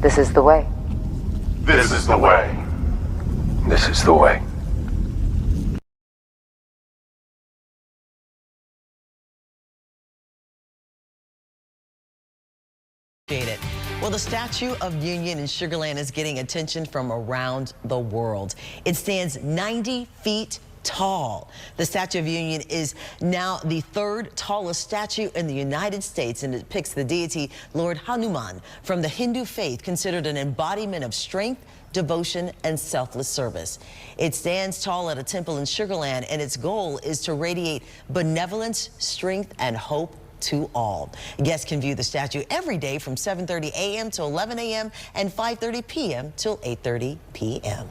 This is the way. This is the way. This is the way. Well, the Statue of Union in Sugar Land is getting attention from around the world. It stands 90 feet tall. The Statue of Union is now the third tallest statue in the United States, and it depicts the deity Lord Hunaman from the Hindu faith, considered an embodiment of strength, devotion, and selfless service. It stands tall at a temple in Sugar Land, and its goal is to radiate benevolence, strength, and hope to all. Guests can view the statue every day from 7:30 a.m. to 11 a.m. and 5:30 p.m. till 8:30 p.m.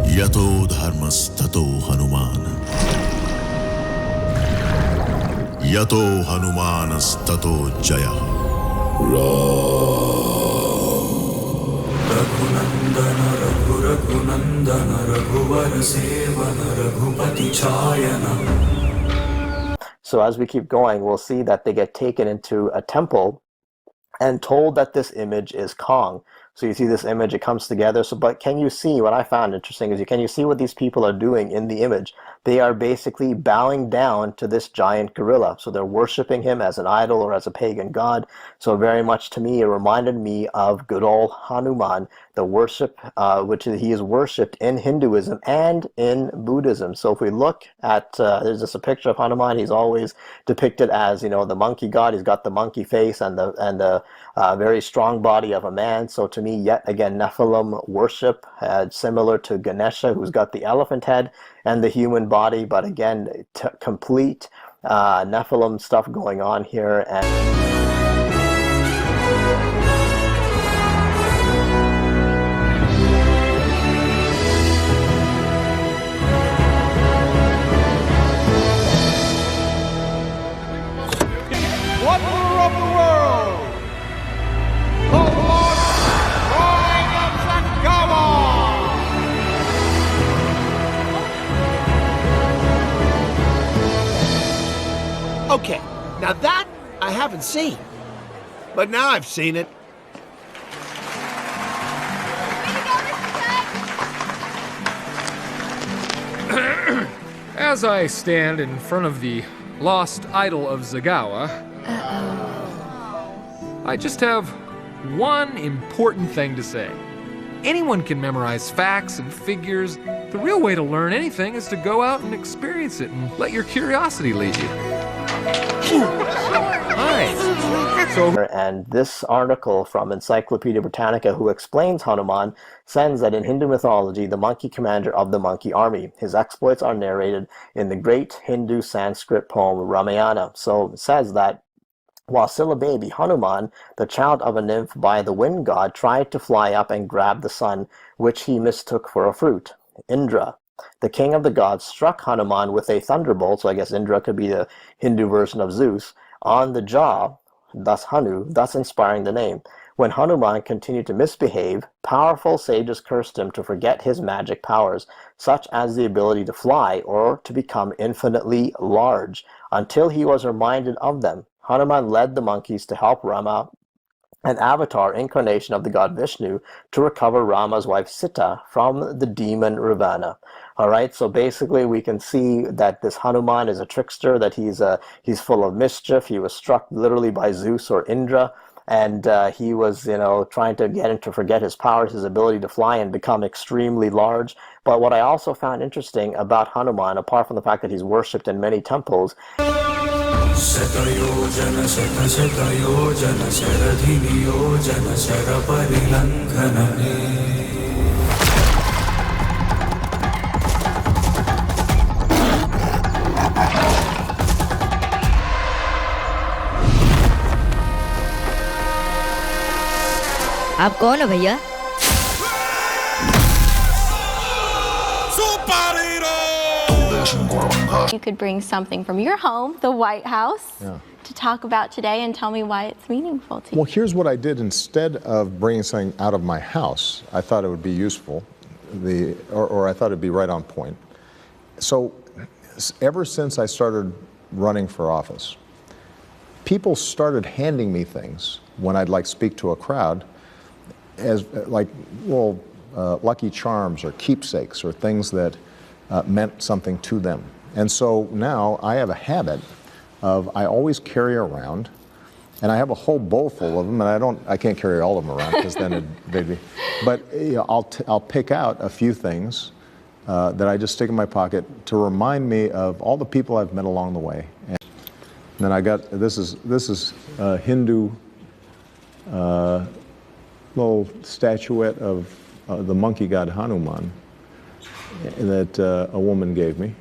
Yato dharmastato Hanuman. Yato Hanumanastato Jaya. Raghunandana Raghunandana Raghuvar Sevana Raghupati Chayana. So as we keep going, we'll see that they get taken into a temple and told that this image is Kong. So you see this image, it comes together. So, but can you see, what I found interesting is, can you see what these people are doing in the image? They are basically bowing down to this giant gorilla. So they're worshiping him as an idol or as a pagan god. So very much to me, it reminded me of good old Hanuman, the worship, which he is worshipped in Hinduism and in Buddhism. So if we look at, there's just a picture of Hanuman. He's always depicted as, you know, the monkey god. He's got the monkey face and the very strong body of a man. So to me, yet again, Nephilim worship, similar to Ganesha, who's got the elephant head and the human body, but again, complete Nephilim stuff going on here. And wonder of the world, the Lord Pride of Zagawa! Okay, now that I haven't seen, but now I've seen it. As I stand in front of the lost idol of Zagawa, I just have one important thing to say. Anyone can memorize facts and figures. The real way to learn anything is to go out and experience it and let your curiosity lead you. Hi. And this article from Encyclopedia Britannica, who explains Hanuman, says that in Hindu mythology, the monkey commander of the monkey army. His exploits are narrated in the great Hindu Sanskrit poem Ramayana. So it says that while still a baby, Hanuman, the child of a nymph by the wind god, tried to fly up and grab the sun, which he mistook for a fruit. Indra, the king of the gods, struck Hanuman with a thunderbolt, so I guess Indra could be the Hindu version of Zeus, on the jaw, thus Hanu, thus inspiring the name. When Hanuman continued to misbehave, powerful sages cursed him to forget his magic powers, such as the ability to fly or to become infinitely large, until he was reminded of them. Hanuman led the monkeys to help Rama, an avatar incarnation of the god Vishnu, to recover Rama's wife Sita from the demon Ravana. All right, so basically we can see that this Hanuman is a trickster, that he's full of mischief. He was struck literally by Zeus or Indra, and he was, you know, trying to get him to forget his powers, his ability to fly and become extremely large. But what I also found interesting about Hanuman, apart from the fact that he's worshipped in many temples, Satayojana Satasatayojana Saradhiniyojana Saraparilankanane. आप कौन हो भैया? Supariro! You could bring something from your home, the White House, to talk about today and tell me why it's meaningful to you. Well, here's what I did. Instead of bringing something out of my house, I thought it would be useful, or I thought it'd be right on point. So ever since I started running for office, people started handing me things when I'd like speak to a crowd as like, well, lucky charms or keepsakes or things that meant something to them. And so now I have a habit of I always carry around, and I have a whole bowl full of them, and I can't carry all of them around because then they'd be, but you know, I'll pick out a few things that I just stick in my pocket to remind me of all the people I've met along the way. And then I got, this is a Hindu little statuette of the monkey god Hunaman that a woman gave me.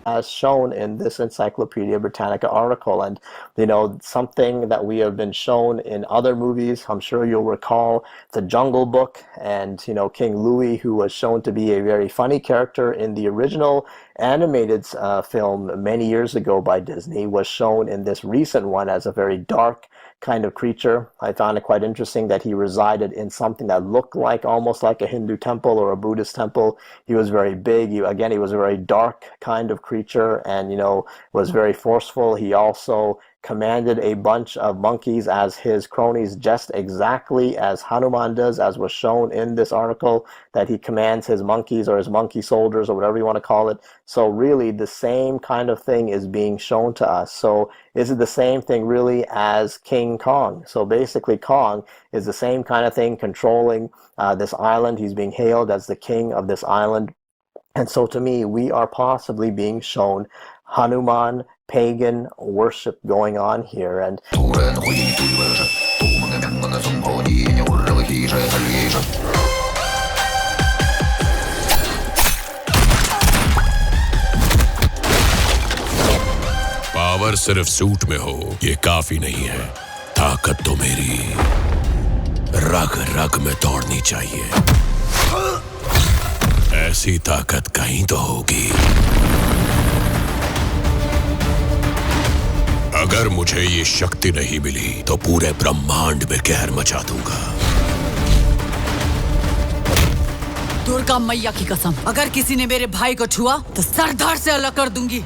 As shown in this Encyclopedia Britannica article, and you know, something that we have been shown in other movies. I'm sure you'll recall The Jungle Book, and you know, King Louis, who was shown to be a very funny character in the original animated film many years ago by Disney, was shown in this recent one as a very dark kind of creature. I found it quite interesting that he resided in something that looked like almost like a Hindu temple or a Buddhist temple. He was very big. He was a very dark kind of creature, and you know, was very forceful. He also commanded a bunch of monkeys as his cronies, just exactly as Hanuman does, as was shown in this article, that he commands his monkeys or his monkey soldiers or whatever you want to call it. So really the same kind of thing is being shown to us. So is it the same thing really as King Kong? So basically Kong is the same kind of thing, controlling this island. He's being hailed as the king of this island. And so to me, we are possibly being shown Hanuman pagan worship going on here. And power सिर्फ suit में हो ये काफी नहीं है, ताकत तो मेरी रग रग में दौड़नी चाहिए। ऐसी ताकत कहीं तो होगी। अगर मुझे ये शक्ति नहीं मिली तो पूरे ब्रह्मांड में कहर मचा दूंगा। दुर्गा मैया की कसम, अगर किसी ने मेरे भाई को छुआ तो सरदार से अलग कर दूंगी।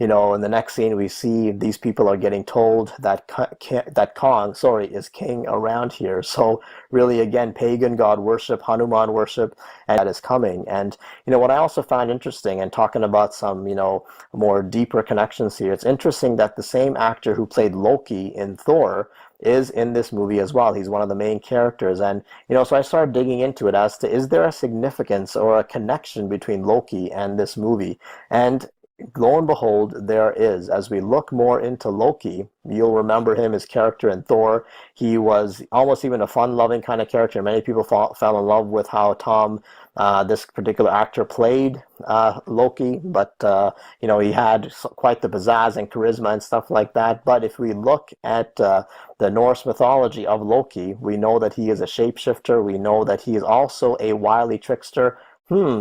You know, in the next scene, we see these people are getting told that Kong, is king around here. So really, again, pagan god worship, Hanuman worship, and that is coming. And, you know, what I also found interesting, and talking about some, you know, more deeper connections here, it's interesting that the same actor who played Loki in Thor is in this movie as well. He's one of the main characters. And, you know, so I started digging into it as to, is there a significance or a connection between Loki and this movie? And lo and behold, there is. As we look more into Loki, you'll remember him, his character in Thor. He was almost even a fun-loving kind of character. Many people fell in love with how this particular actor played Loki, but you know, he had quite the pizzazz and charisma and stuff like that. But if we look at the Norse mythology of Loki, we know that he is a shapeshifter. We know that he is also a wily trickster.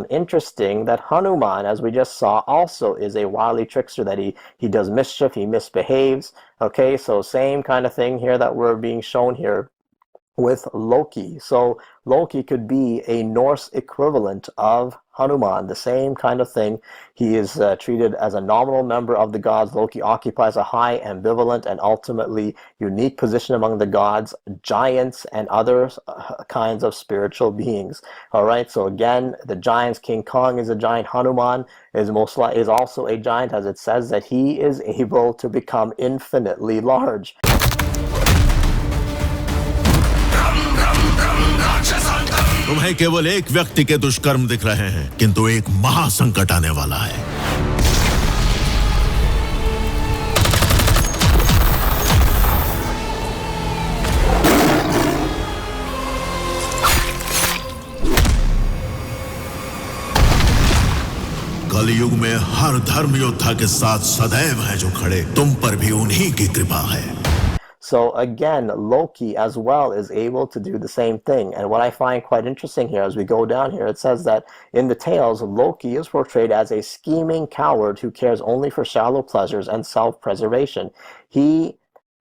Interesting that Hanuman, as we just saw, also is a wily trickster, that he does mischief, he misbehaves. Okay, so same kind of thing here that we're being shown here with Loki. So Loki could be a Norse equivalent of Hanuman, the same kind of thing. He is treated as a nominal member of the gods. Loki occupies a high, ambivalent, and ultimately unique position among the gods, giants, and other kinds of spiritual beings. All right, so again, the giants, King Kong is a giant. Hanuman is also a giant, as it says that he is able to become infinitely large. तुम्हें केवल एक व्यक्ति के दुष्कर्म दिख रहे हैं, किंतु एक महासंकट आने वाला है। कलयुग में हर धर्म योद्धा के साथ सदैव हैं जो खड़े, तुम पर भी उन्हीं की कृपा है। So again, Loki as well is able to do the same thing. And what I find quite interesting here as we go down here, it says that in the tales, Loki is portrayed as a scheming coward who cares only for shallow pleasures and self-preservation. He's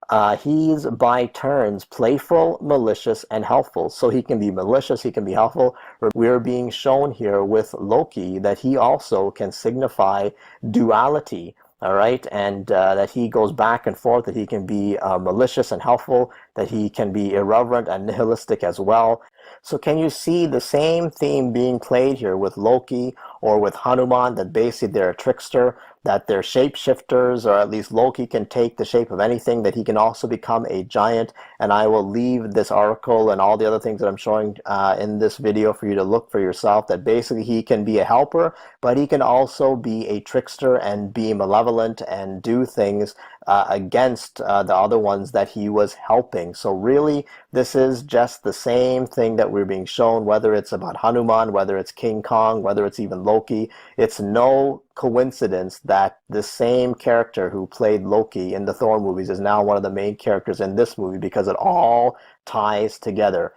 by turns playful, malicious, and helpful. So he can be malicious, he can be helpful. We're being shown here with Loki that he also can signify duality. All right, and that he goes back and forth, that he can be malicious and helpful, that he can be irreverent and nihilistic as well. So can you see the same theme being played here with Loki or with Hunaman, that basically they're a trickster, that they're shapeshifters, or at least Loki can take the shape of anything, that he can also become a giant. And I will leave this article and all the other things that I'm showing in this video for you to look for yourself, that basically he can be a helper, but he can also be a trickster and be malevolent and do things against the other ones that he was helping. So really, this is just the same thing that we're being shown, whether it's about Hunaman, whether it's King Kong, whether it's even Loki. It's no coincidence that the same character who played Loki in the Thor movies is now one of the main characters in this movie, because it all ties together.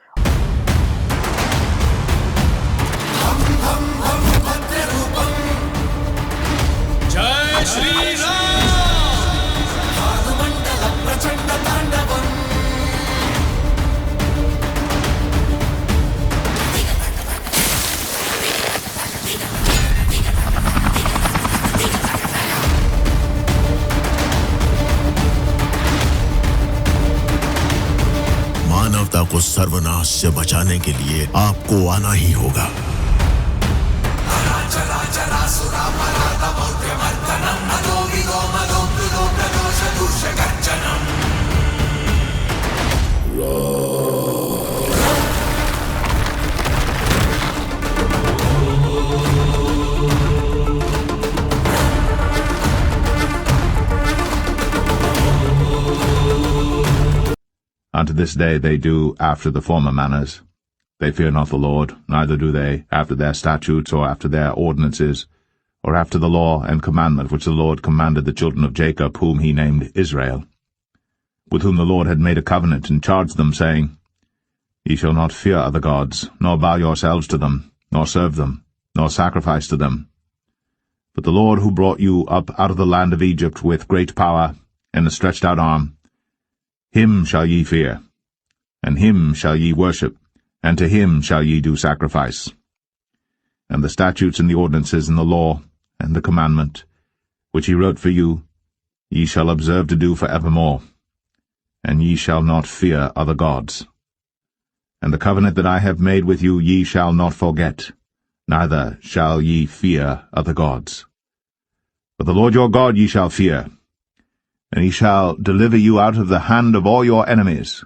Jai Shri Ram! मानवता को सर्वनाश से बचाने के लिए आपको आना ही होगा। Unto this day they do after the former manners. They fear not the Lord, neither do they after their statutes, or after their ordinances, or after the law and commandment which the Lord commanded the children of Jacob, whom he named Israel, with whom the Lord had made a covenant, and charged them, saying, Ye shall not fear other gods, nor bow yourselves to them, nor serve them, nor sacrifice to them. But the Lord who brought you up out of the land of Egypt with great power and a stretched out arm, him shall ye fear, and him shall ye worship, and to him shall ye do sacrifice. And the statutes and the ordinances and the law and the commandment, which he wrote for you, ye shall observe to do for evermore, and ye shall not fear other gods. And the covenant that I have made with you ye shall not forget, neither shall ye fear other gods. But the Lord your God ye shall fear, and he shall deliver you out of the hand of all your enemies,